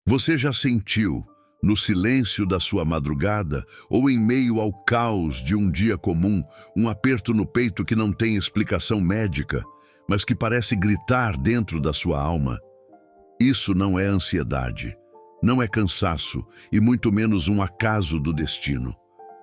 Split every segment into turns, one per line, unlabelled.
Você já sentiu, no silêncio da sua madrugada ou em meio ao caos de um dia comum, um aperto no peito que não tem explicação médica, mas que parece gritar dentro da sua alma? Isso não é ansiedade, não é cansaço e muito menos um acaso do destino.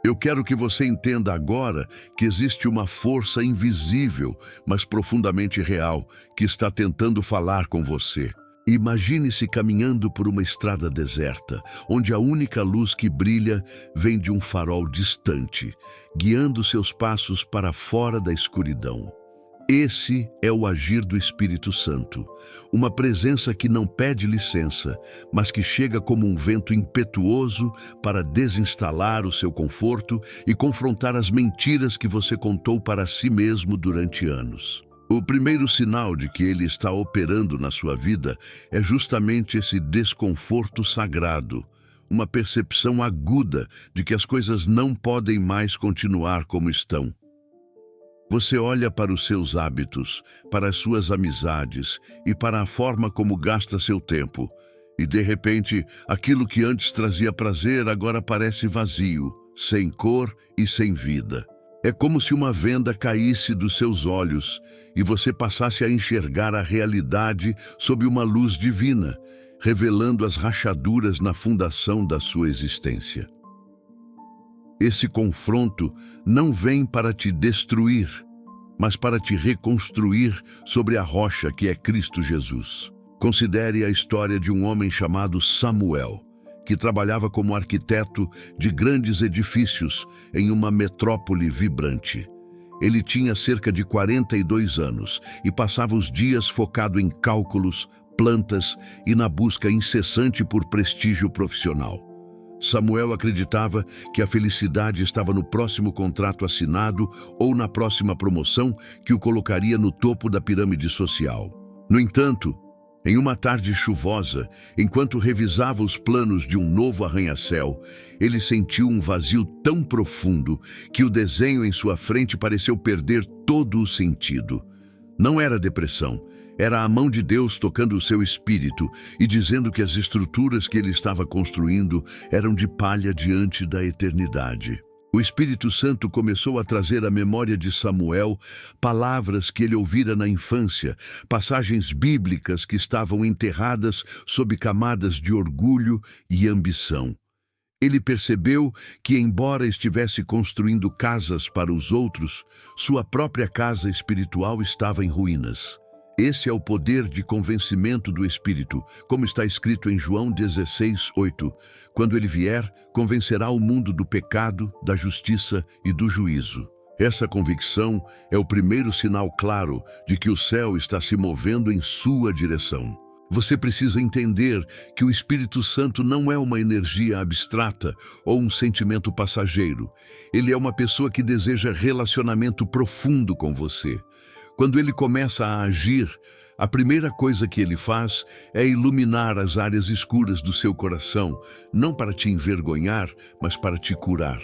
Eu quero que você entenda agora que existe uma força invisível, mas profundamente real, que está tentando falar com você. Imagine-se caminhando por uma estrada deserta, onde a única luz que brilha vem de um farol distante, guiando seus passos para fora da escuridão. Esse é o agir do Espírito Santo, uma presença que não pede licença, mas que chega como um vento impetuoso para desinstalar o seu conforto e confrontar as mentiras que você contou para si mesmo durante anos. O primeiro sinal de que ele está operando na sua vida é justamente esse desconforto sagrado, uma percepção aguda de que as coisas não podem mais continuar como estão. Você olha para os seus hábitos, para as suas amizades e para a forma como gasta seu tempo, e de repente, aquilo que antes trazia prazer agora parece vazio, sem cor e sem vida. É como se uma venda caísse dos seus olhos e você passasse a enxergar a realidade sob uma luz divina, revelando as rachaduras na fundação da sua existência. Esse confronto não vem para te destruir, mas para te reconstruir sobre a rocha que é Cristo Jesus. Considere a história de um homem chamado Samuel, que trabalhava como arquiteto de grandes edifícios em uma metrópole vibrante. Ele tinha cerca de 42 anos e passava os dias focado em cálculos, plantas e na busca incessante por prestígio profissional. Samuel acreditava que a felicidade estava no próximo contrato assinado ou na próxima promoção que o colocaria no topo da pirâmide social. No entanto, em uma tarde chuvosa, enquanto revisava os planos de um novo arranha-céu, ele sentiu um vazio tão profundo que o desenho em sua frente pareceu perder todo o sentido. Não era depressão, era a mão de Deus tocando o seu espírito e dizendo que as estruturas que ele estava construindo eram de palha diante da eternidade. O Espírito Santo começou a trazer à memória de Samuel palavras que ele ouvira na infância, passagens bíblicas que estavam enterradas sob camadas de orgulho e ambição. Ele percebeu que, embora estivesse construindo casas para os outros, sua própria casa espiritual estava em ruínas. Esse é o poder de convencimento do Espírito, como está escrito em João 16:8. Quando ele vier, convencerá o mundo do pecado, da justiça e do juízo. Essa convicção é o primeiro sinal claro de que o céu está se movendo em sua direção. Você precisa entender que o Espírito Santo não é uma energia abstrata ou um sentimento passageiro. Ele é uma pessoa que deseja relacionamento profundo com você. Quando ele começa a agir, a primeira coisa que ele faz é iluminar as áreas escuras do seu coração, não para te envergonhar, mas para te curar.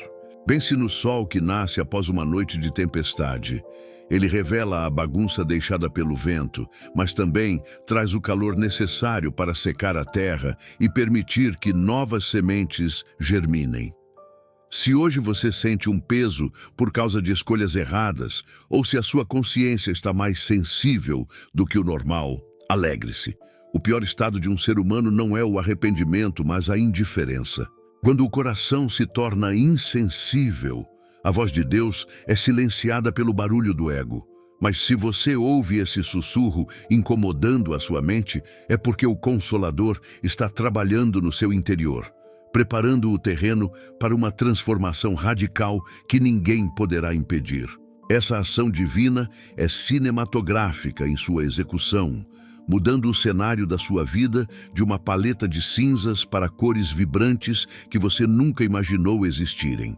Pense no sol que nasce após uma noite de tempestade. Ele revela a bagunça deixada pelo vento, mas também traz o calor necessário para secar a terra e permitir que novas sementes germinem. Se hoje você sente um peso por causa de escolhas erradas, ou se a sua consciência está mais sensível do que o normal, alegre-se. O pior estado de um ser humano não é o arrependimento, mas a indiferença. Quando o coração se torna insensível, a voz de Deus é silenciada pelo barulho do ego. Mas se você ouve esse sussurro incomodando a sua mente, é porque o Consolador está trabalhando no seu interior, preparando o terreno para uma transformação radical que ninguém poderá impedir. Essa ação divina é cinematográfica em sua execução, mudando o cenário da sua vida de uma paleta de cinzas para cores vibrantes que você nunca imaginou existirem.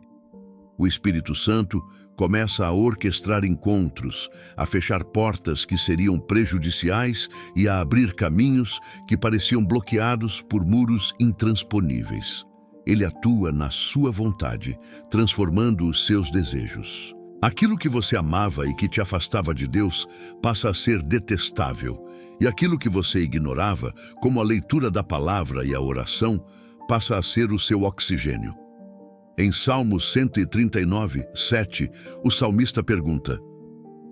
O Espírito Santo começa a orquestrar encontros, a fechar portas que seriam prejudiciais e a abrir caminhos que pareciam bloqueados por muros intransponíveis. Ele atua na sua vontade, transformando os seus desejos. Aquilo que você amava e que te afastava de Deus passa a ser detestável, E aquilo que você ignorava, como a leitura da palavra e a oração, passa a ser o seu oxigênio. Em Salmo 139, 7, o salmista pergunta: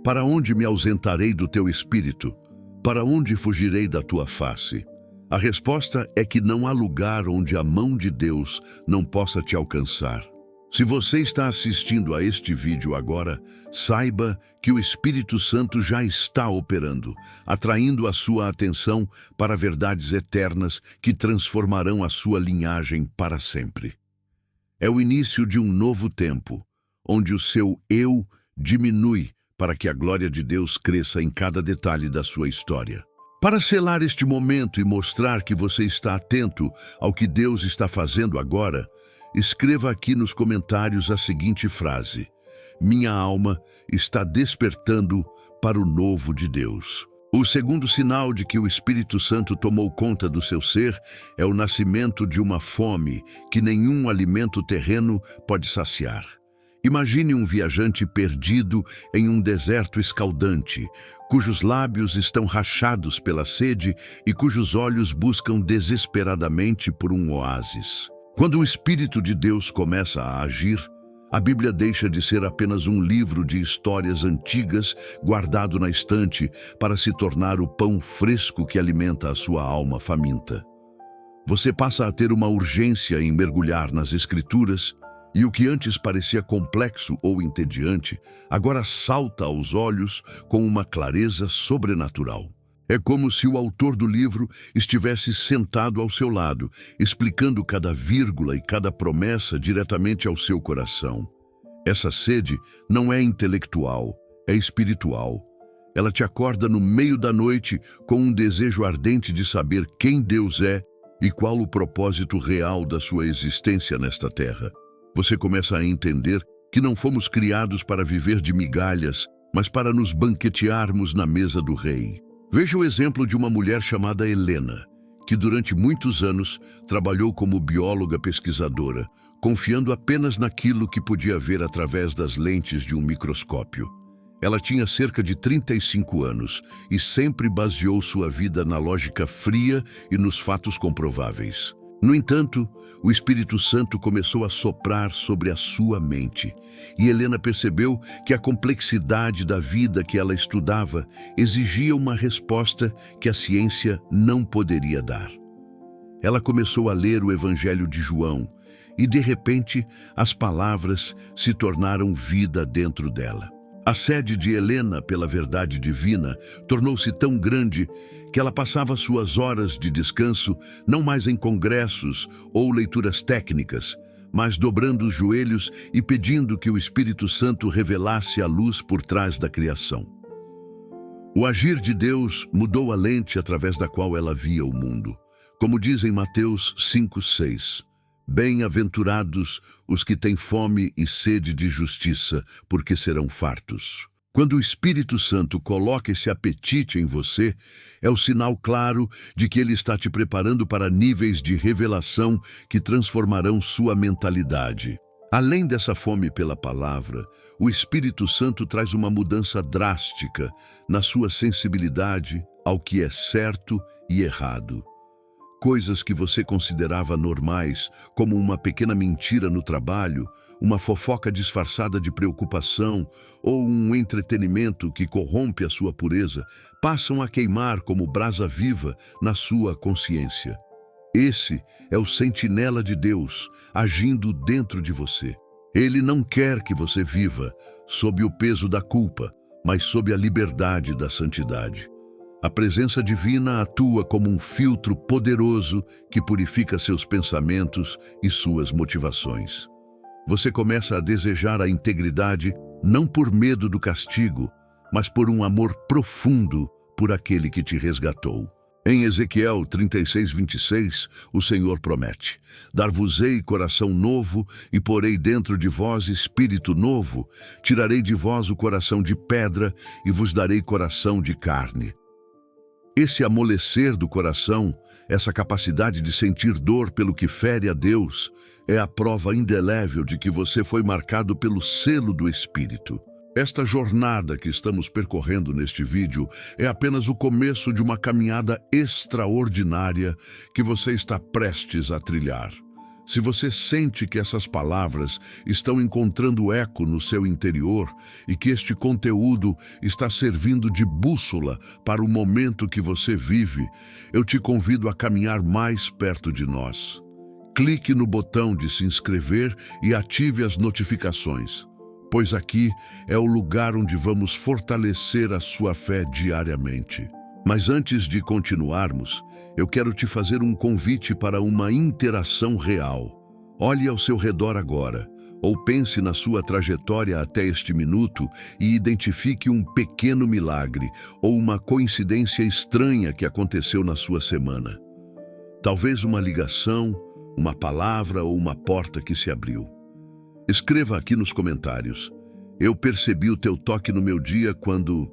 para onde me ausentarei do teu espírito? Para onde fugirei da tua face? A resposta é que não há lugar onde a mão de Deus não possa te alcançar. Se você está assistindo a este vídeo agora, saiba que o Espírito Santo já está operando, atraindo a sua atenção para verdades eternas que transformarão a sua linhagem para sempre. É o início de um novo tempo, onde o seu eu diminui para que a glória de Deus cresça em cada detalhe da sua história. Para selar este momento e mostrar que você está atento ao que Deus está fazendo agora, escreva aqui nos comentários a seguinte frase: minha alma está despertando para o novo de Deus. O segundo sinal de que o Espírito Santo tomou conta do seu ser é o nascimento de uma fome que nenhum alimento terreno pode saciar. Imagine um viajante perdido em um deserto escaldante, cujos lábios estão rachados pela sede e cujos olhos buscam desesperadamente por um oásis. Quando o Espírito de Deus começa a agir, a Bíblia deixa de ser apenas um livro de histórias antigas guardado na estante para se tornar o pão fresco que alimenta a sua alma faminta. Você passa a ter uma urgência em mergulhar nas Escrituras, e o que antes parecia complexo ou entediante, agora salta aos olhos com uma clareza sobrenatural. É como se o autor do livro estivesse sentado ao seu lado, explicando cada vírgula e cada promessa diretamente ao seu coração. Essa sede não é intelectual, é espiritual. Ela te acorda no meio da noite com um desejo ardente de saber quem Deus é e qual o propósito real da sua existência nesta terra. Você começa a entender que não fomos criados para viver de migalhas, mas para nos banquetearmos na mesa do rei. Veja o exemplo de uma mulher chamada Helena, que durante muitos anos trabalhou como bióloga pesquisadora, confiando apenas naquilo que podia ver através das lentes de um microscópio. Ela tinha cerca de 35 anos e sempre baseou sua vida na lógica fria e nos fatos comprováveis. No entanto, o Espírito Santo começou a soprar sobre a sua mente, e Helena percebeu que a complexidade da vida que ela estudava exigia uma resposta que a ciência não poderia dar. Ela começou a ler o Evangelho de João, e de repente as palavras se tornaram vida dentro dela. A sede de Helena pela verdade divina tornou-se tão grande que ela passava suas horas de descanso não mais em congressos ou leituras técnicas, mas dobrando os joelhos e pedindo que o Espírito Santo revelasse a luz por trás da criação. O agir de Deus mudou a lente através da qual ela via o mundo. Como diz em Mateus 5:6, bem-aventurados os que têm fome e sede de justiça, porque serão fartos. Quando o Espírito Santo coloca esse apetite em você, é o sinal claro de que ele está te preparando para níveis de revelação que transformarão sua mentalidade. Além dessa fome pela palavra, o Espírito Santo traz uma mudança drástica na sua sensibilidade ao que é certo e errado. Coisas que você considerava normais, como uma pequena mentira no trabalho, uma fofoca disfarçada de preocupação ou um entretenimento que corrompe a sua pureza, passam a queimar como brasa viva na sua consciência. Esse é o sentinela de Deus agindo dentro de você. Ele não quer que você viva sob o peso da culpa, mas sob a liberdade da santidade. A presença divina atua como um filtro poderoso que purifica seus pensamentos e suas motivações. Você começa a desejar a integridade não por medo do castigo, mas por um amor profundo por aquele que te resgatou. Em Ezequiel 36:26, o Senhor promete: dar-vos-ei coração novo e porei dentro de vós espírito novo, tirarei de vós o coração de pedra e vos darei coração de carne. Esse amolecer do coração, essa capacidade de sentir dor pelo que fere a Deus, é a prova indelével de que você foi marcado pelo selo do Espírito. Esta jornada que estamos percorrendo neste vídeo é apenas o começo de uma caminhada extraordinária que você está prestes a trilhar. Se você sente que essas palavras estão encontrando eco no seu interior e que este conteúdo está servindo de bússola para o momento que você vive, eu te convido a caminhar mais perto de nós. Clique no botão de se inscrever e ative as notificações, pois aqui é o lugar onde vamos fortalecer a sua fé diariamente. Mas antes de continuarmos, eu quero te fazer um convite para uma interação real. Olhe ao seu redor agora, ou pense na sua trajetória até este minuto e identifique um pequeno milagre ou uma coincidência estranha que aconteceu na sua semana. Talvez uma ligação, uma palavra ou uma porta que se abriu. Escreva aqui nos comentários: eu percebi o teu toque no meu dia quando...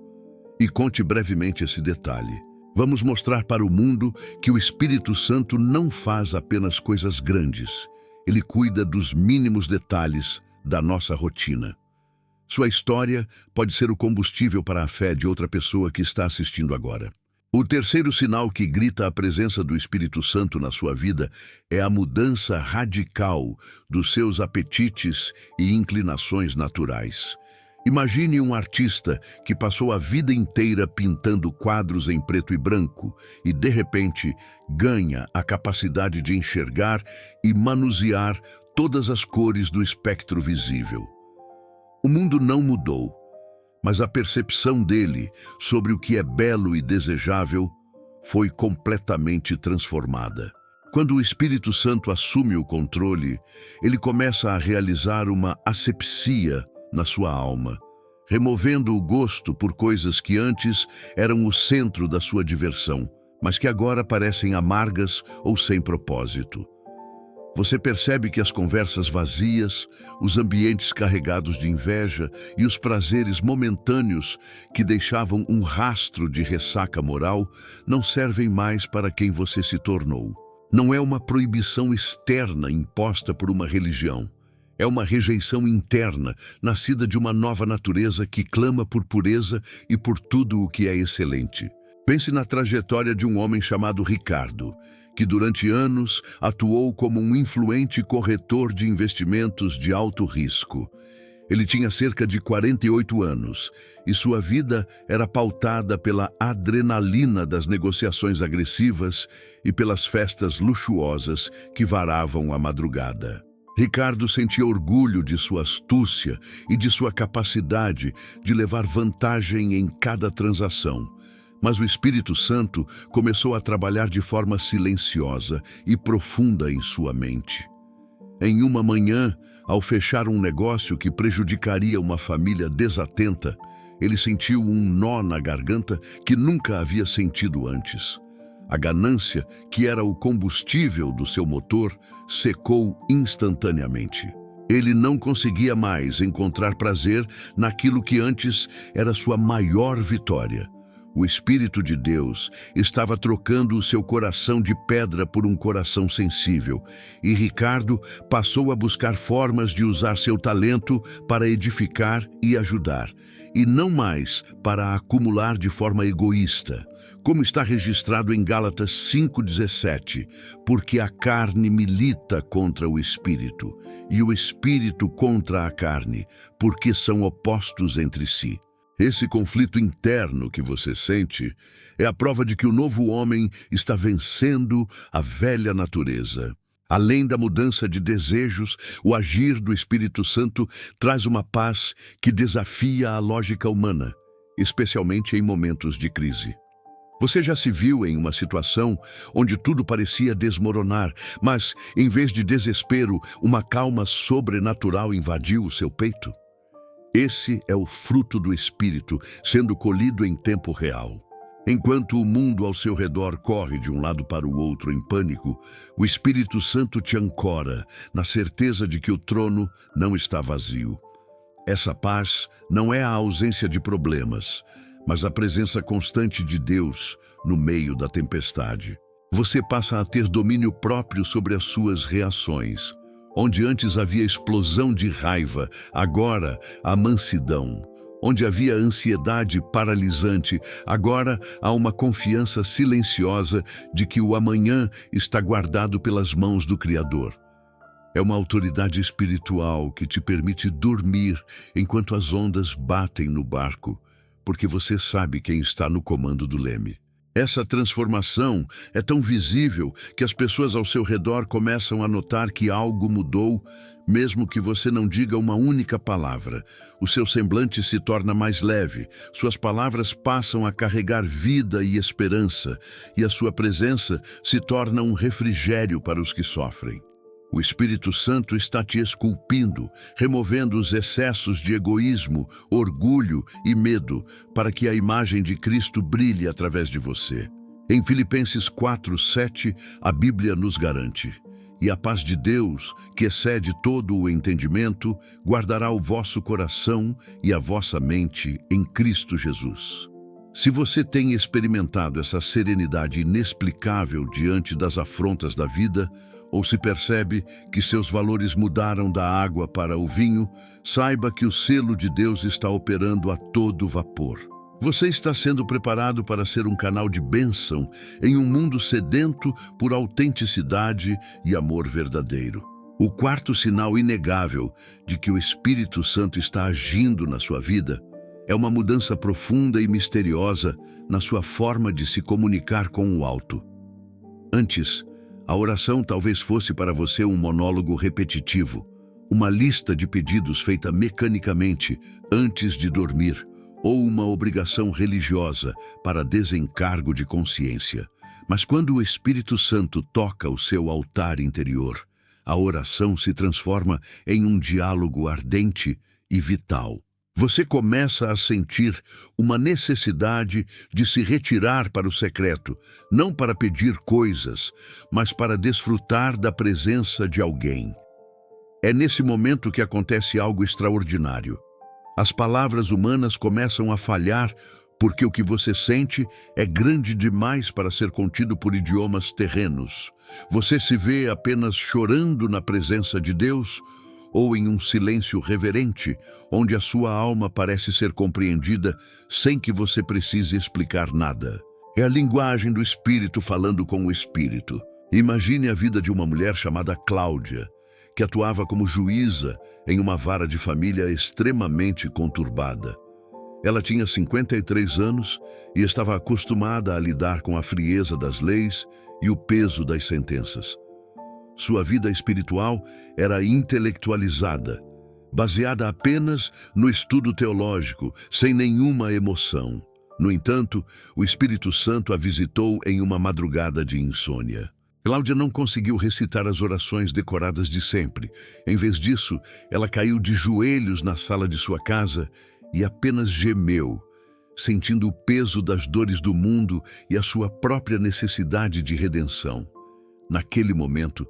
E conte brevemente esse detalhe. Vamos mostrar para o mundo que o Espírito Santo não faz apenas coisas grandes. Ele cuida dos mínimos detalhes da nossa rotina. Sua história pode ser o combustível para a fé de outra pessoa que está assistindo agora. O terceiro sinal que grita a presença do Espírito Santo na sua vida é a mudança radical dos seus apetites e inclinações naturais. Imagine um artista que passou a vida inteira pintando quadros em preto e branco e, de repente, ganha a capacidade de enxergar e manusear todas as cores do espectro visível. O mundo não mudou, mas a percepção dele sobre o que é belo e desejável foi completamente transformada. Quando o Espírito Santo assume o controle, ele começa a realizar uma asepsia na sua alma, removendo o gosto por coisas que antes eram o centro da sua diversão, mas que agora parecem amargas ou sem propósito. Você percebe que as conversas vazias, os ambientes carregados de inveja e os prazeres momentâneos que deixavam um rastro de ressaca moral não servem mais para quem você se tornou. Não é uma proibição externa imposta por uma religião. É uma rejeição interna, nascida de uma nova natureza que clama por pureza e por tudo o que é excelente. Pense na trajetória de um homem chamado Ricardo, que durante anos atuou como um influente corretor de investimentos de alto risco. Ele tinha cerca de 48 anos e sua vida era pautada pela adrenalina das negociações agressivas e pelas festas luxuosas que varavam a madrugada. Ricardo sentia orgulho de sua astúcia e de sua capacidade de levar vantagem em cada transação. Mas o Espírito Santo começou a trabalhar de forma silenciosa e profunda em sua mente. Em uma manhã, ao fechar um negócio que prejudicaria uma família desatenta, ele sentiu um nó na garganta que nunca havia sentido antes. A ganância, que era o combustível do seu motor, secou instantaneamente. Ele não conseguia mais encontrar prazer naquilo que antes era sua maior vitória. O Espírito de Deus estava trocando o seu coração de pedra por um coração sensível, e Ricardo passou a buscar formas de usar seu talento para edificar e ajudar, e não mais para acumular de forma egoísta. Como está registrado em Gálatas 5,17, porque a carne milita contra o Espírito, e o Espírito contra a carne, porque são opostos entre si. Esse conflito interno que você sente é a prova de que o novo homem está vencendo a velha natureza. Além da mudança de desejos, o agir do Espírito Santo traz uma paz que desafia a lógica humana, especialmente em momentos de crise. Você já se viu em uma situação onde tudo parecia desmoronar, mas, em vez de desespero, uma calma sobrenatural invadiu o seu peito? Esse é o fruto do Espírito sendo colhido em tempo real. Enquanto o mundo ao seu redor corre de um lado para o outro em pânico, o Espírito Santo te ancora na certeza de que o trono não está vazio. Essa paz não é a ausência de problemas, mas a presença constante de Deus no meio da tempestade. Você passa a ter domínio próprio sobre as suas reações. Onde antes havia explosão de raiva, agora há mansidão. Onde havia ansiedade paralisante, agora há uma confiança silenciosa de que o amanhã está guardado pelas mãos do Criador. É uma autoridade espiritual que te permite dormir enquanto as ondas batem no barco, porque você sabe quem está no comando do leme. Essa transformação é tão visível que as pessoas ao seu redor começam a notar que algo mudou, mesmo que você não diga uma única palavra. O seu semblante se torna mais leve, suas palavras passam a carregar vida e esperança, e a sua presença se torna um refrigério para os que sofrem. O Espírito Santo está te esculpindo, removendo os excessos de egoísmo, orgulho e medo, para que a imagem de Cristo brilhe através de você. Em Filipenses 4:7, a Bíblia nos garante: "E a paz de Deus, que excede todo o entendimento, guardará o vosso coração e a vossa mente em Cristo Jesus." Se você tem experimentado essa serenidade inexplicável diante das afrontas da vida, ou se percebe que seus valores mudaram da água para o vinho, saiba que o selo de Deus está operando a todo vapor. Você está sendo preparado para ser um canal de bênção em um mundo sedento por autenticidade e amor verdadeiro. O quarto sinal inegável de que o Espírito Santo está agindo na sua vida é uma mudança profunda e misteriosa na sua forma de se comunicar com o alto. Antes, a oração talvez fosse para você um monólogo repetitivo, uma lista de pedidos feita mecanicamente antes de dormir, ou uma obrigação religiosa para desencargo de consciência. Mas quando o Espírito Santo toca o seu altar interior, a oração se transforma em um diálogo ardente e vital. Você começa a sentir uma necessidade de se retirar para o secreto, não para pedir coisas, mas para desfrutar da presença de alguém. É nesse momento que acontece algo extraordinário. As palavras humanas começam a falhar porque o que você sente é grande demais para ser contido por idiomas terrenos. Você se vê apenas chorando na presença de Deus, ou em um silêncio reverente, onde a sua alma parece ser compreendida sem que você precise explicar nada. É a linguagem do Espírito falando com o Espírito. Imagine a vida de uma mulher chamada Cláudia, que atuava como juíza em uma vara de família extremamente conturbada. Ela tinha 53 anos e estava acostumada a lidar com a frieza das leis e o peso das sentenças. Sua vida espiritual era intelectualizada, baseada apenas no estudo teológico, sem nenhuma emoção. No entanto, o Espírito Santo a visitou em uma madrugada de insônia. Cláudia não conseguiu recitar as orações decoradas de sempre. Em vez disso, ela caiu de joelhos na sala de sua casa e apenas gemeu, sentindo o peso das dores do mundo e a sua própria necessidade de redenção. Naquele momento,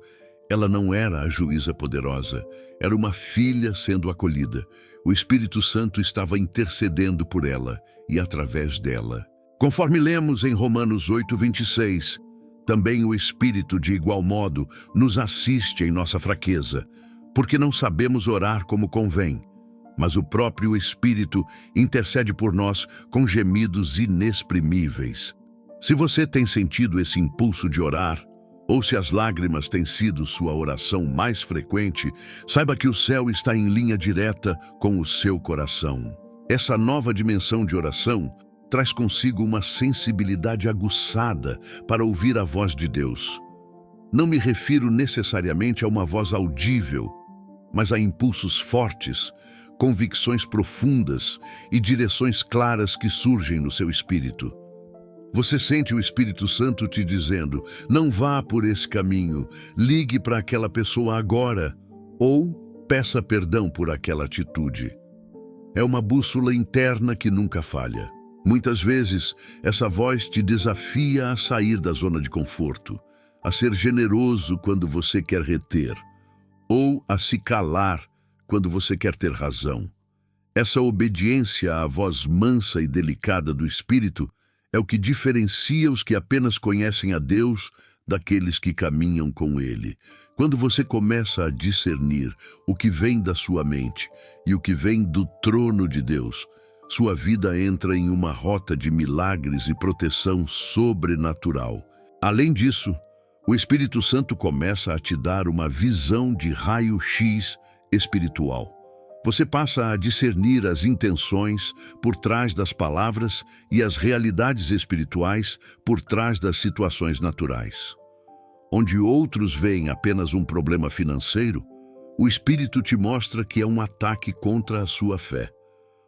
ela não era a juíza poderosa, era uma filha sendo acolhida. O Espírito Santo estava intercedendo por ela e através dela. Conforme lemos em Romanos 8:26, também o Espírito, de igual modo, nos assiste em nossa fraqueza, porque não sabemos orar como convém, mas o próprio Espírito intercede por nós com gemidos inexprimíveis. Se você tem sentido esse impulso de orar, ou se as lágrimas têm sido sua oração mais frequente, saiba que o céu está em linha direta com o seu coração. Essa nova dimensão de oração traz consigo uma sensibilidade aguçada para ouvir a voz de Deus. Não me refiro necessariamente a uma voz audível, mas a impulsos fortes, convicções profundas e direções claras que surgem no seu espírito. Você sente o Espírito Santo te dizendo: não vá por esse caminho, ligue para aquela pessoa agora, ou peça perdão por aquela atitude. É uma bússola interna que nunca falha. Muitas vezes, essa voz te desafia a sair da zona de conforto, a ser generoso quando você quer reter, ou a se calar quando você quer ter razão. Essa obediência à voz mansa e delicada do Espírito é o que diferencia os que apenas conhecem a Deus daqueles que caminham com Ele. Quando você começa a discernir o que vem da sua mente e o que vem do trono de Deus, Sua vida entra em uma rota de milagres e proteção sobrenatural. Além disso, o Espírito Santo começa a te dar uma visão de raio-x espiritual. Você passa a discernir as intenções por trás das palavras e as realidades espirituais por trás das situações naturais. Onde outros veem apenas um problema financeiro, o Espírito te mostra que é um ataque contra a sua fé.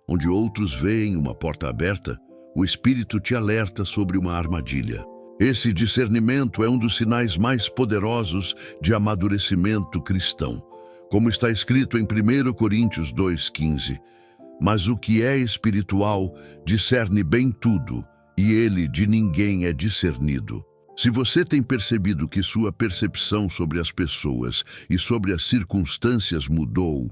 Onde outros veem uma porta aberta, o Espírito te alerta sobre uma armadilha. Esse discernimento é um dos sinais mais poderosos de amadurecimento cristão. Como está escrito em 1 Coríntios 2,15, mas o que é espiritual discerne bem tudo, e ele de ninguém é discernido. Se você tem percebido que sua percepção sobre as pessoas e sobre as circunstâncias mudou,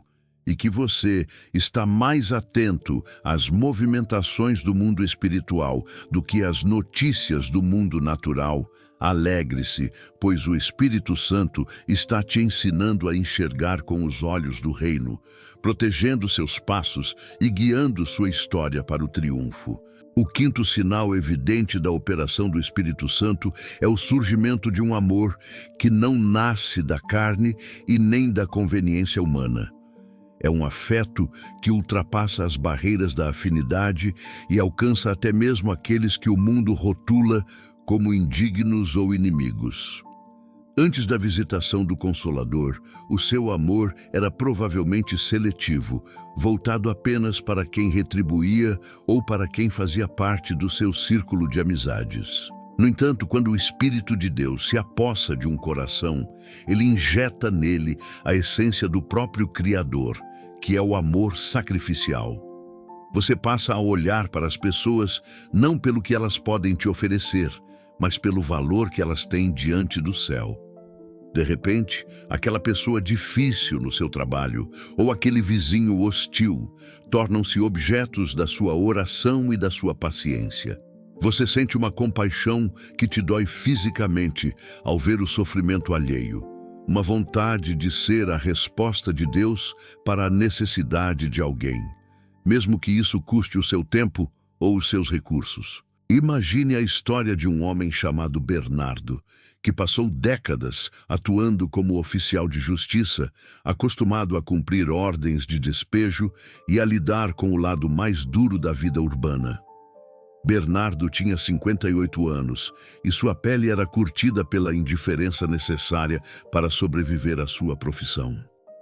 e que você está mais atento às movimentações do mundo espiritual do que às notícias do mundo natural, alegre-se, pois o Espírito Santo está te ensinando a enxergar com os olhos do reino, protegendo seus passos e guiando sua história para o triunfo. O quinto sinal evidente da operação do Espírito Santo é o surgimento de um amor que não nasce da carne e nem da conveniência humana. É um afeto que ultrapassa as barreiras da afinidade e alcança até mesmo aqueles que o mundo rotula como indignos ou inimigos. Antes da visitação do Consolador, o seu amor era provavelmente seletivo, voltado apenas para quem retribuía ou para quem fazia parte do seu círculo de amizades. No entanto, quando o Espírito de Deus se apossa de um coração, ele injeta nele a essência do próprio Criador, que é o amor sacrificial. Você passa a olhar para as pessoas não pelo que elas podem te oferecer, mas pelo valor que elas têm diante do céu. De repente, aquela pessoa difícil no seu trabalho ou aquele vizinho hostil tornam-se objetos da sua oração e da sua paciência. Você sente uma compaixão que te dói fisicamente ao ver o sofrimento alheio, uma vontade de ser a resposta de Deus para a necessidade de alguém, mesmo que isso custe o seu tempo ou os seus recursos. Imagine a história de um homem chamado Bernardo, que passou décadas atuando como oficial de justiça, acostumado a cumprir ordens de despejo e a lidar com o lado mais duro da vida urbana. Bernardo tinha 58 anos e sua pele era curtida pela indiferença necessária para sobreviver à sua profissão.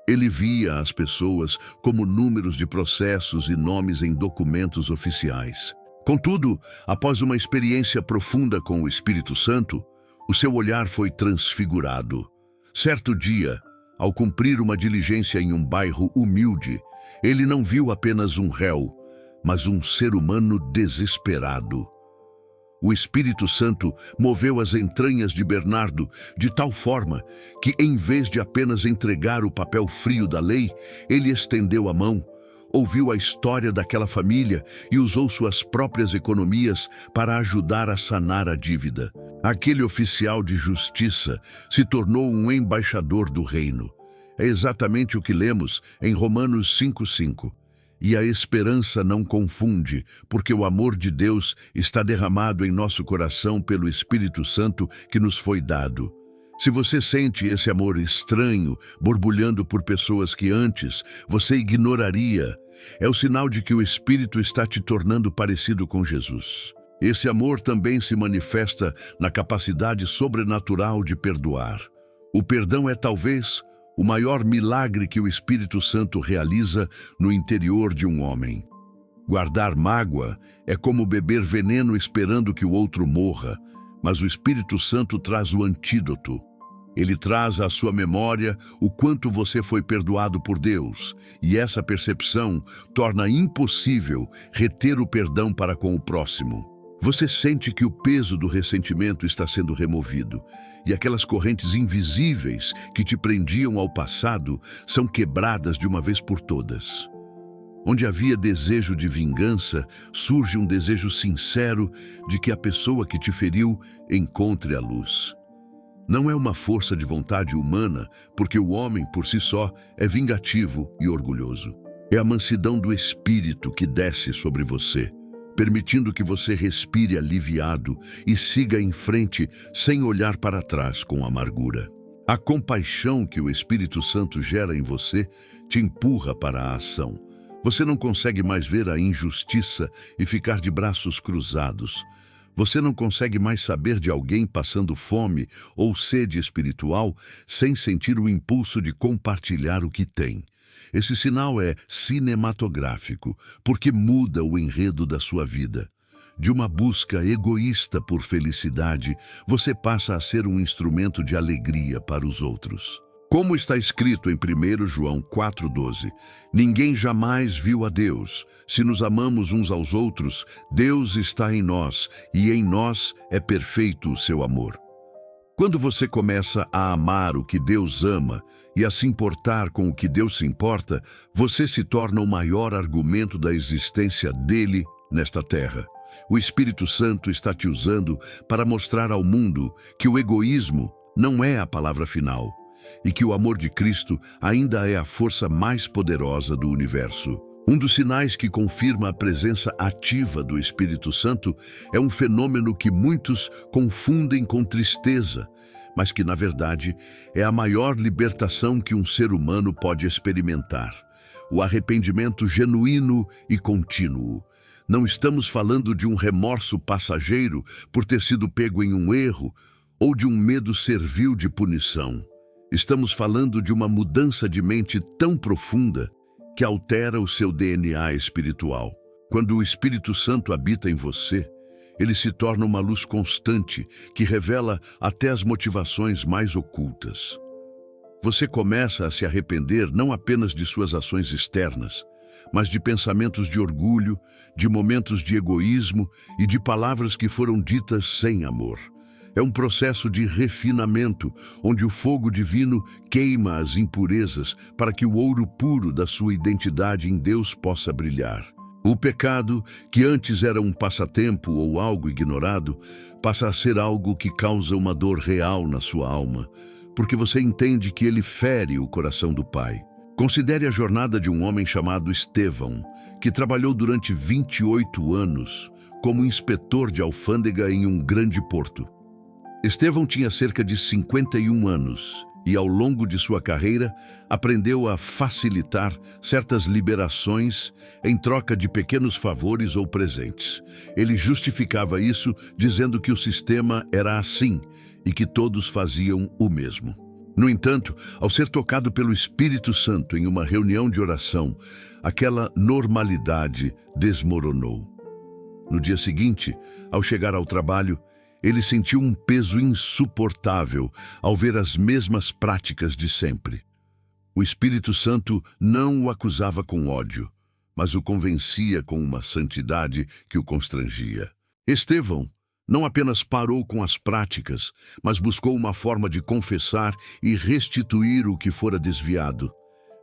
Ele via as pessoas como números de processos e nomes em documentos oficiais. Contudo, após uma experiência profunda com o Espírito Santo, o seu olhar foi transfigurado. Certo dia, ao cumprir uma diligência em um bairro humilde, ele não viu apenas um réu, mas um ser humano desesperado. O Espírito Santo moveu as entranhas de Bernardo de tal forma que, em vez de apenas entregar o papel frio da lei, ele estendeu a mão, ouviu a história daquela família e usou suas próprias economias para ajudar a sanar a dívida. Aquele oficial de justiça se tornou um embaixador do reino. É exatamente o que lemos em Romanos 5:5. E a esperança não confunde, porque o amor de Deus está derramado em nosso coração pelo Espírito Santo que nos foi dado. Se você sente esse amor estranho, borbulhando por pessoas que antes você ignoraria, é o sinal de que o Espírito está te tornando parecido com Jesus. Esse amor também se manifesta na capacidade sobrenatural de perdoar. O perdão é talvez o maior milagre que o Espírito Santo realiza no interior de um homem. Guardar mágoa é como beber veneno esperando que o outro morra, mas o Espírito Santo traz o antídoto. Ele traz à sua memória o quanto você foi perdoado por Deus, e essa percepção torna impossível reter o perdão para com o próximo. Você sente que o peso do ressentimento está sendo removido, e aquelas correntes invisíveis que te prendiam ao passado são quebradas de uma vez por todas. Onde havia desejo de vingança, surge um desejo sincero de que a pessoa que te feriu encontre a luz. Não é uma força de vontade humana, porque o homem, por si só, é vingativo e orgulhoso. É a mansidão do Espírito que desce sobre você, permitindo que você respire aliviado e siga em frente sem olhar para trás com amargura. A compaixão que o Espírito Santo gera em você te empurra para a ação. Você não consegue mais ver a injustiça e ficar de braços cruzados. Você não consegue mais saber de alguém passando fome ou sede espiritual sem sentir o impulso de compartilhar o que tem. Esse sinal é cinematográfico, porque muda o enredo da sua vida. De uma busca egoísta por felicidade, você passa a ser um instrumento de alegria para os outros. Como está escrito em 1 João 4,12, ninguém jamais viu a Deus. Se nos amamos uns aos outros, Deus está em nós e em nós é perfeito o seu amor. Quando você começa a amar o que Deus ama e a se importar com o que Deus se importa, você se torna o maior argumento da existência dele nesta terra. O Espírito Santo está te usando para mostrar ao mundo que o egoísmo não é a palavra final e que o amor de Cristo ainda é a força mais poderosa do universo. Um dos sinais que confirma a presença ativa do Espírito Santo é um fenômeno que muitos confundem com tristeza, mas que, na verdade, é a maior libertação que um ser humano pode experimentar: o arrependimento genuíno e contínuo. Não estamos falando de um remorso passageiro por ter sido pego em um erro ou de um medo servil de punição. Estamos falando de uma mudança de mente tão profunda que altera o seu DNA espiritual. Quando o Espírito Santo habita em você, ele se torna uma luz constante que revela até as motivações mais ocultas. Você começa a se arrepender não apenas de suas ações externas, mas de pensamentos de orgulho, de momentos de egoísmo e de palavras que foram ditas sem amor. É um processo de refinamento, onde o fogo divino queima as impurezas para que o ouro puro da sua identidade em Deus possa brilhar. O pecado, que antes era um passatempo ou algo ignorado, passa a ser algo que causa uma dor real na sua alma, porque você entende que ele fere o coração do Pai. Considere a jornada de um homem chamado Estevão, que trabalhou durante 28 anos como inspetor de alfândega em um grande porto. Estevão tinha cerca de 51 anos e, ao longo de sua carreira, aprendeu a facilitar certas liberações em troca de pequenos favores ou presentes. Ele justificava isso dizendo que o sistema era assim e que todos faziam o mesmo. No entanto, ao ser tocado pelo Espírito Santo em uma reunião de oração, aquela normalidade desmoronou. No dia seguinte, ao chegar ao trabalho, ele sentiu um peso insuportável ao ver as mesmas práticas de sempre. O Espírito Santo não o acusava com ódio, mas o convencia com uma santidade que o constrangia. Estevão não apenas parou com as práticas, mas buscou uma forma de confessar e restituir o que fora desviado,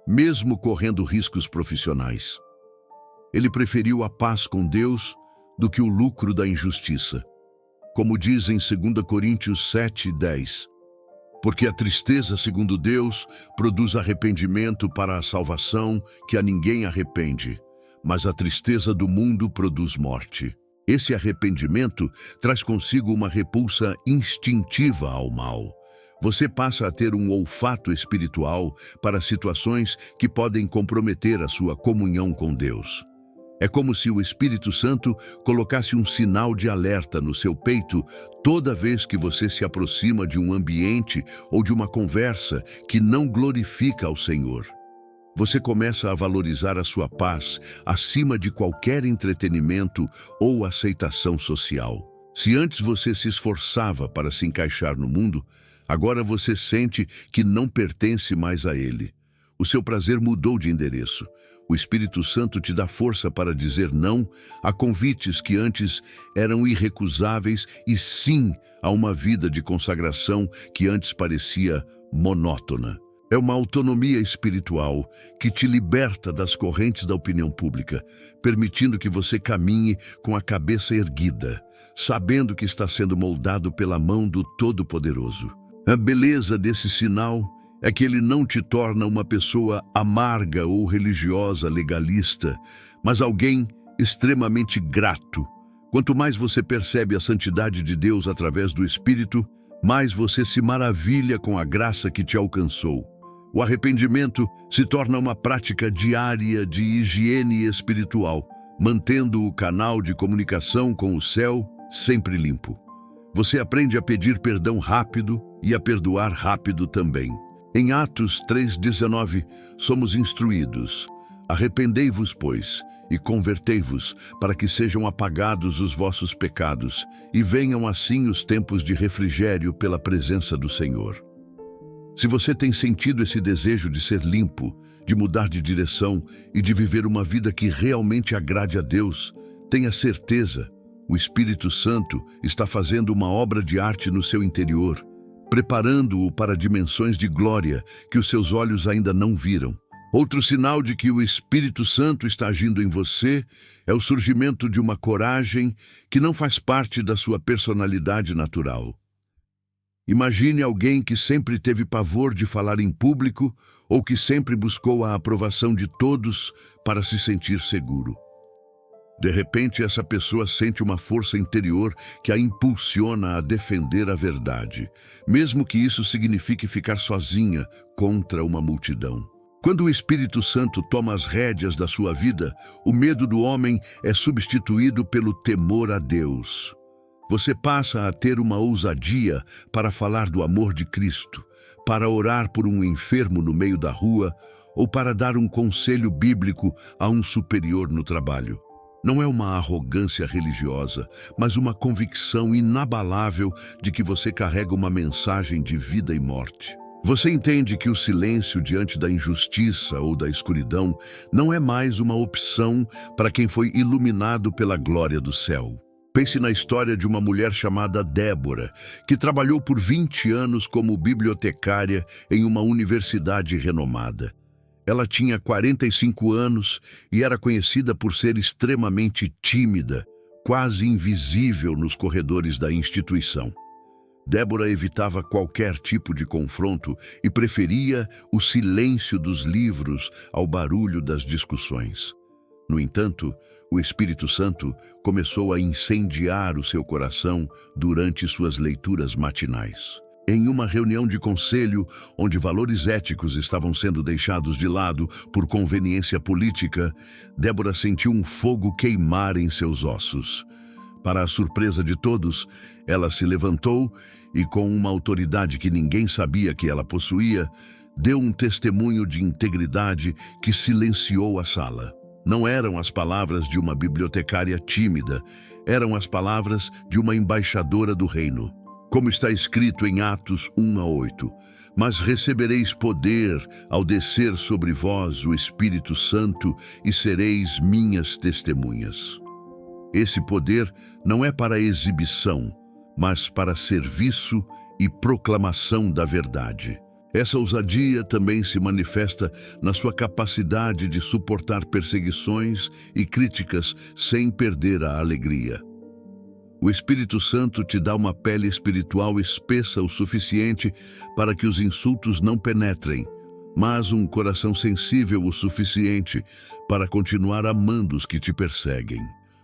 mesmo correndo riscos profissionais. Ele preferiu a paz com Deus do que o lucro da injustiça. Como diz em 2 Coríntios 7:10, porque a tristeza, segundo Deus, produz arrependimento para a salvação que a ninguém arrepende, mas a tristeza do mundo produz morte. Esse arrependimento traz consigo uma repulsa instintiva ao mal. Você passa a ter um olfato espiritual para situações que podem comprometer a sua comunhão com Deus. É como se o Espírito Santo colocasse um sinal de alerta no seu peito toda vez que você se aproxima de um ambiente ou de uma conversa que não glorifica ao Senhor. Você começa a valorizar a sua paz acima de qualquer entretenimento ou aceitação social. Se antes você se esforçava para se encaixar no mundo, agora você sente que não pertence mais a ele. O seu prazer mudou de endereço. O Espírito Santo te dá força para dizer não a convites que antes eram irrecusáveis e sim a uma vida de consagração que antes parecia monótona. É uma autonomia espiritual que te liberta das correntes da opinião pública, permitindo que você caminhe com a cabeça erguida, sabendo que está sendo moldado pela mão do Todo-Poderoso. A beleza desse sinal é que ele não te torna uma pessoa amarga ou religiosa legalista, mas alguém extremamente grato. Quanto mais você percebe a santidade de Deus através do Espírito, mais você se maravilha com a graça que te alcançou. O arrependimento se torna uma prática diária de higiene espiritual, mantendo o canal de comunicação com o céu sempre limpo. Você aprende a pedir perdão rápido e a perdoar rápido também. Em Atos 3,19, somos instruídos: arrependei-vos, pois, e convertei-vos, para que sejam apagados os vossos pecados, e venham assim os tempos de refrigério pela presença do Senhor. Se você tem sentido esse desejo de ser limpo, de mudar de direção e de viver uma vida que realmente agrade a Deus, tenha certeza, o Espírito Santo está fazendo uma obra de arte no seu interior, preparando-o para dimensões de glória que os seus olhos ainda não viram. Outro sinal de que o Espírito Santo está agindo em você é o surgimento de uma coragem que não faz parte da sua personalidade natural. Imagine alguém que sempre teve pavor de falar em público ou que sempre buscou a aprovação de todos para se sentir seguro. De repente, essa pessoa sente uma força interior que a impulsiona a defender a verdade, mesmo que isso signifique ficar sozinha contra uma multidão. Quando o Espírito Santo toma as rédeas da sua vida, o medo do homem é substituído pelo temor a Deus. Você passa a ter uma ousadia para falar do amor de Cristo, para orar por um enfermo no meio da rua ou para dar um conselho bíblico a um superior no trabalho. Não é uma arrogância religiosa, mas uma convicção inabalável de que você carrega uma mensagem de vida e morte. Você entende que o silêncio diante da injustiça ou da escuridão não é mais uma opção para quem foi iluminado pela glória do céu. Pense na história de uma mulher chamada Débora, que trabalhou por 20 anos como bibliotecária em uma universidade renomada. Ela tinha 45 anos e era conhecida por ser extremamente tímida, quase invisível nos corredores da instituição. Débora evitava qualquer tipo de confronto e preferia o silêncio dos livros ao barulho das discussões. No entanto, o Espírito Santo começou a incendiar o seu coração durante suas leituras matinais. Em uma reunião de conselho, onde valores éticos estavam sendo deixados de lado por conveniência política, Débora sentiu um fogo queimar em seus ossos. Para a surpresa de todos, ela se levantou e, com uma autoridade que ninguém sabia que ela possuía, deu um testemunho de integridade que silenciou a sala. Não eram as palavras de uma bibliotecária tímida, eram as palavras de uma embaixadora do reino. Como está escrito em Atos 1:8, mas recebereis poder ao descer sobre vós o Espírito Santo e sereis minhas testemunhas. Esse poder não é para exibição, mas para serviço e proclamação da verdade. Essa ousadia também se manifesta na sua capacidade de suportar perseguições e críticas sem perder a alegria. O Espírito Santo te dá uma pele espiritual espessa o suficiente para que os insultos não penetrem, mas um coração sensível o suficiente para continuar amando os que te perseguem.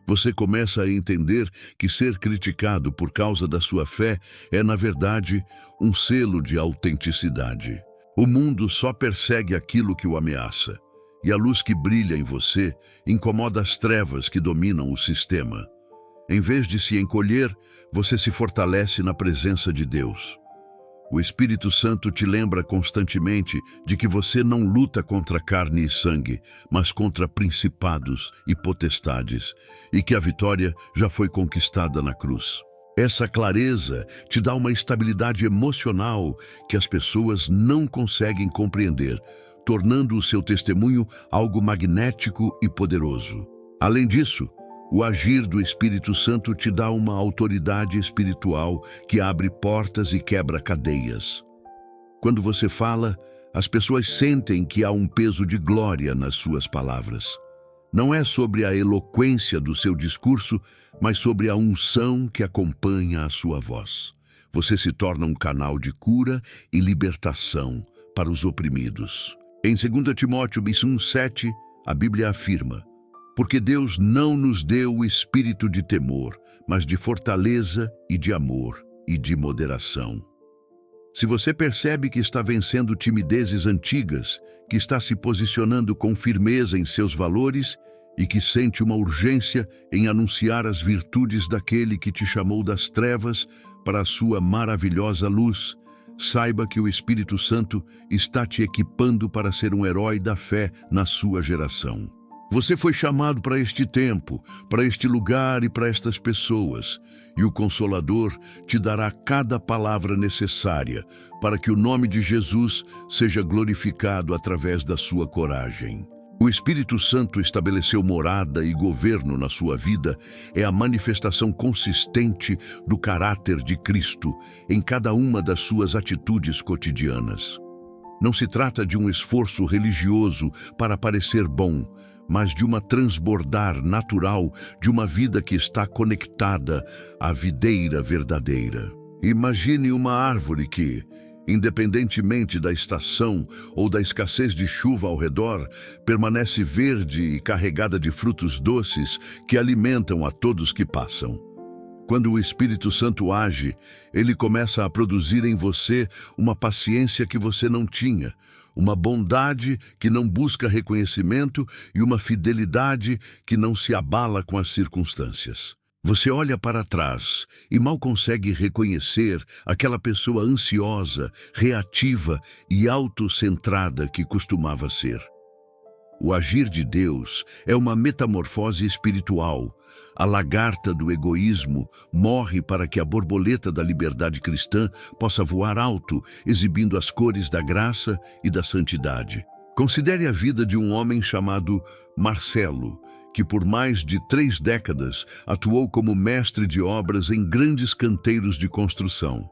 Você começa a entender que ser criticado por causa da sua fé é, na verdade, um selo de autenticidade. O mundo só persegue aquilo que o ameaça, e a luz que brilha em você incomoda as trevas que dominam o sistema. Em vez de se encolher, você se fortalece na presença de Deus. O Espírito Santo te lembra constantemente de que você não luta contra carne e sangue, mas contra principados e potestades, e que a vitória já foi conquistada na cruz. Essa clareza te dá uma estabilidade emocional que as pessoas não conseguem compreender, tornando o seu testemunho algo magnético e poderoso. Além disso, o agir do Espírito Santo te dá uma autoridade espiritual que abre portas e quebra cadeias. Quando você fala, as pessoas sentem que há um peso de glória nas suas palavras. Não é sobre a eloquência do seu discurso, mas sobre a unção que acompanha a sua voz. Você se torna um canal de cura e libertação para os oprimidos. Em 2 Timóteo 1,7, a Bíblia afirma: porque Deus não nos deu o espírito de temor, mas de fortaleza e de amor e de moderação. Se você percebe que está vencendo timidezes antigas, que está se posicionando com firmeza em seus valores e que sente uma urgência em anunciar as virtudes daquele que te chamou das trevas para a sua maravilhosa luz, saiba que o Espírito Santo está te equipando para ser um herói da fé na sua geração. Você foi chamado para este tempo, para este lugar e para estas pessoas, e o Consolador te dará cada palavra necessária para que o nome de Jesus seja glorificado através da sua coragem. O Espírito Santo estabeleceu morada e governo na sua vida é a manifestação consistente do caráter de Cristo em cada uma das suas atitudes cotidianas. Não se trata de um esforço religioso para parecer bom, mas de uma transbordar natural de uma vida que está conectada à videira verdadeira. Imagine uma árvore que, independentemente da estação ou da escassez de chuva ao redor, permanece verde e carregada de frutos doces que alimentam a todos que passam. Quando o Espírito Santo age, ele começa a produzir em você uma paciência que você não tinha, uma bondade que não busca reconhecimento e uma fidelidade que não se abala com as circunstâncias. Você olha para trás e mal consegue reconhecer aquela pessoa ansiosa, reativa e autocentrada que costumava ser. O agir de Deus é uma metamorfose espiritual. A lagarta do egoísmo morre para que a borboleta da liberdade cristã possa voar alto, exibindo as cores da graça e da santidade. Considere a vida de um homem chamado Marcelo, que por mais de 3 décadas atuou como mestre de obras em grandes canteiros de construção.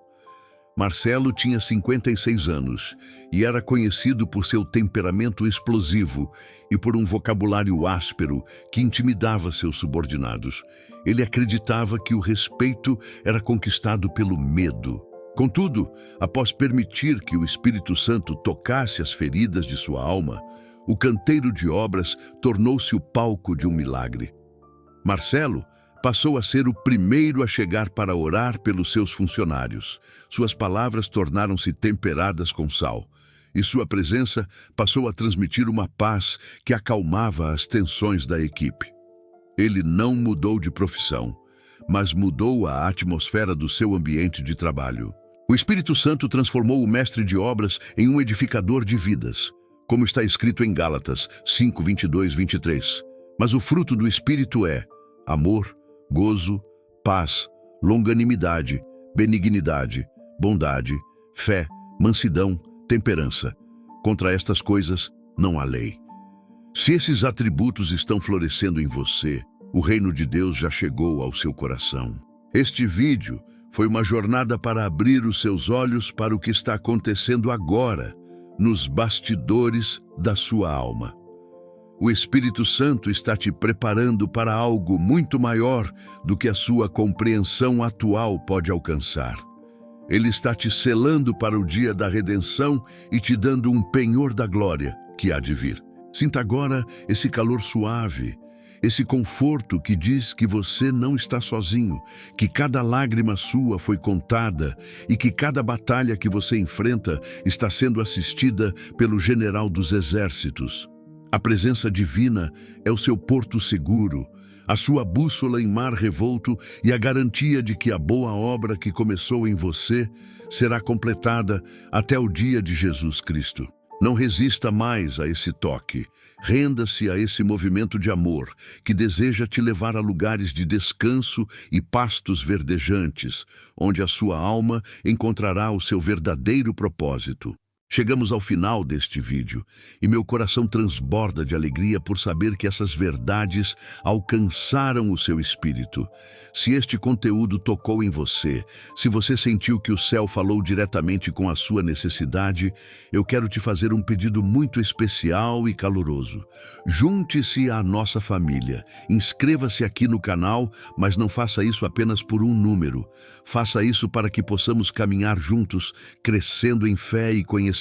Marcelo tinha 56 anos e era conhecido por seu temperamento explosivo e por um vocabulário áspero que intimidava seus subordinados. Ele acreditava que o respeito era conquistado pelo medo. Contudo, após permitir que o Espírito Santo tocasse as feridas de sua alma, o canteiro de obras tornou-se o palco de um milagre. Marcelo passou a ser o primeiro a chegar para orar pelos seus funcionários. Suas palavras tornaram-se temperadas com sal, e sua presença passou a transmitir uma paz que acalmava as tensões da equipe. Ele não mudou de profissão, mas mudou a atmosfera do seu ambiente de trabalho. O Espírito Santo transformou o mestre de obras em um edificador de vidas, como está escrito em Gálatas 5, 22, 23. Mas o fruto do Espírito é amor, gozo, paz, longanimidade, benignidade, bondade, fé, mansidão, temperança. Contra estas coisas não há lei. Se esses atributos estão florescendo em você, o reino de Deus já chegou ao seu coração. Este vídeo foi uma jornada para abrir os seus olhos para o que está acontecendo agora, nos bastidores da sua alma. O Espírito Santo está te preparando para algo muito maior do que a sua compreensão atual pode alcançar. Ele está te selando para o dia da redenção e te dando um penhor da glória que há de vir. Sinta agora esse calor suave, esse conforto que diz que você não está sozinho, que cada lágrima sua foi contada e que cada batalha que você enfrenta está sendo assistida pelo general dos exércitos. A presença divina é o seu porto seguro, a sua bússola em mar revolto e a garantia de que a boa obra que começou em você será completada até o dia de Jesus Cristo. Não resista mais a esse toque. Renda-se a esse movimento de amor que deseja te levar a lugares de descanso e pastos verdejantes, onde a sua alma encontrará o seu verdadeiro propósito. Chegamos ao final deste vídeo e meu coração transborda de alegria por saber que essas verdades alcançaram o seu espírito. Se este conteúdo tocou em você, se você sentiu que o céu falou diretamente com a sua necessidade, eu quero te fazer um pedido muito especial e caloroso. Junte-se à nossa família, inscreva-se aqui no canal, mas não faça isso apenas por um número. Faça isso para que possamos caminhar juntos, crescendo em fé e conhecimento.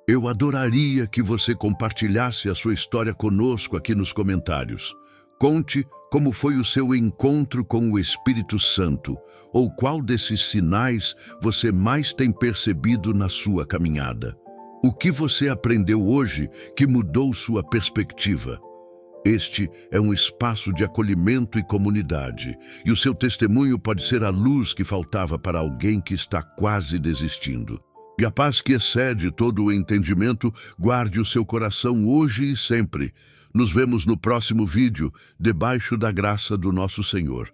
Eu adoraria que você compartilhasse a sua história conosco aqui nos comentários. Conte como foi o seu encontro com o Espírito Santo, ou qual desses sinais você mais tem percebido na sua caminhada. O que você aprendeu hoje que mudou sua perspectiva? Este é um espaço de acolhimento e comunidade, e o seu testemunho pode ser a luz que faltava para alguém que está quase desistindo. E a paz que excede todo o entendimento, guarde o seu coração hoje e sempre. Nos vemos no próximo vídeo, debaixo da graça do nosso Senhor.